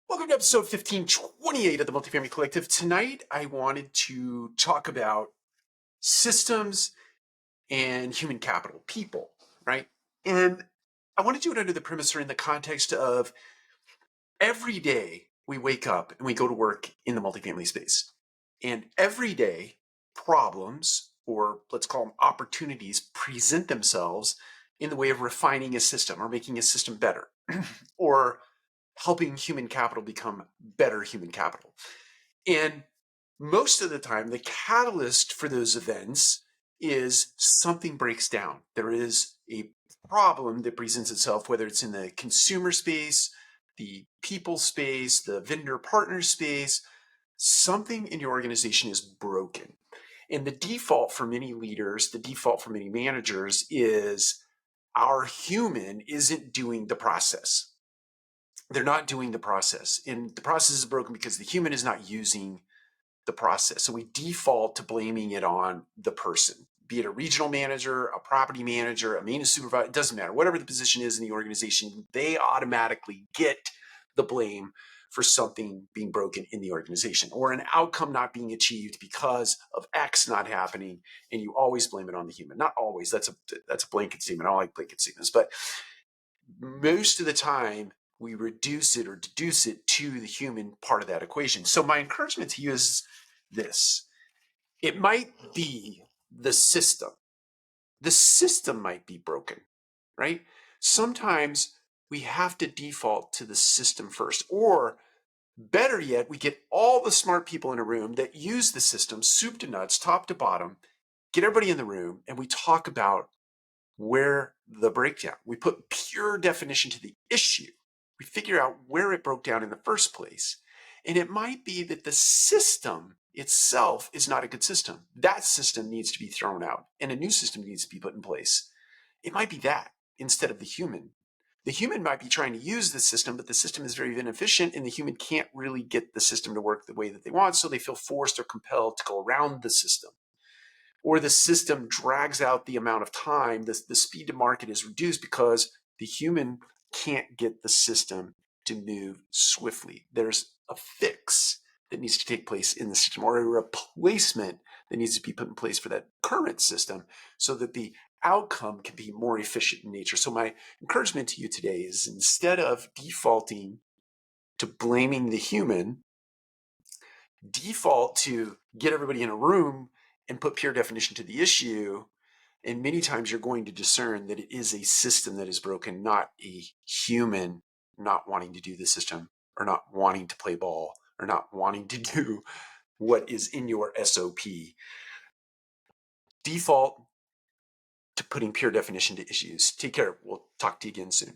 Welcome to episode 1528 of the Multifamily Collective. Tonight, I wanted to talk about systems and human capital, people, right? And I want to do it under the premise or in the context of every day we wake up and we go to work in the multifamily space. And every day, problems, or let's call them opportunities, present themselves in the way of refining a system or making a system better or helping human capital become better human capital. And most of the time, the catalyst for those events is something breaks down. There is a problem that presents itself, whether it's in the consumer space, the people space, the vendor partner space, something in your organization is broken. And the default for many leaders, the default for many managers is our human isn't doing the process. They're not doing the process. And the process is broken because the human is not using the process. So we default to blaming it on the person, be it a regional manager, a property manager, a maintenance supervisor, it doesn't matter. Whatever the position is in the organization, they automatically get the blame for something being broken in the organization or an outcome not being achieved because of X not happening. And you always blame it on the human. Not always. That's a blanket statement. I don't like blanket statements, but most of the time we reduce it or deduce it to the human part of that equation. So my encouragement to you is this. It might be the system. The system might be broken, right? Sometimes we have to default to the system first, or better yet, we get all the smart people in a room that use the system, soup to nuts, top to bottom, get everybody in the room, and we talk about where the breakdown. We put pure definition to the issue. We figure out where it broke down in the first place. And it might be that the system itself is not a good system. That system needs to be thrown out and a new system needs to be put in place. It might be that instead of the human. The human might be trying to use the system, but the system is very inefficient and the human can't really get the system to work the way that they want. So they feel forced or compelled to go around the system. Or the system drags out the amount of time, the speed to market is reduced because the human can't get the system to move swiftly. There's a fix that needs to take place in the system or a replacement that needs to be put in place for that current system so that the outcome can be more efficient in nature. So my encouragement to you today is instead of defaulting to blaming the human, default to get everybody in a room and put pure definition to the issue. And many times you're going to discern that it is a system that is broken, not a human not wanting to do the system or not wanting to play ball or not wanting to do what is in your SOP. Default to putting pure definition to issues. Take care. We'll talk to you again soon.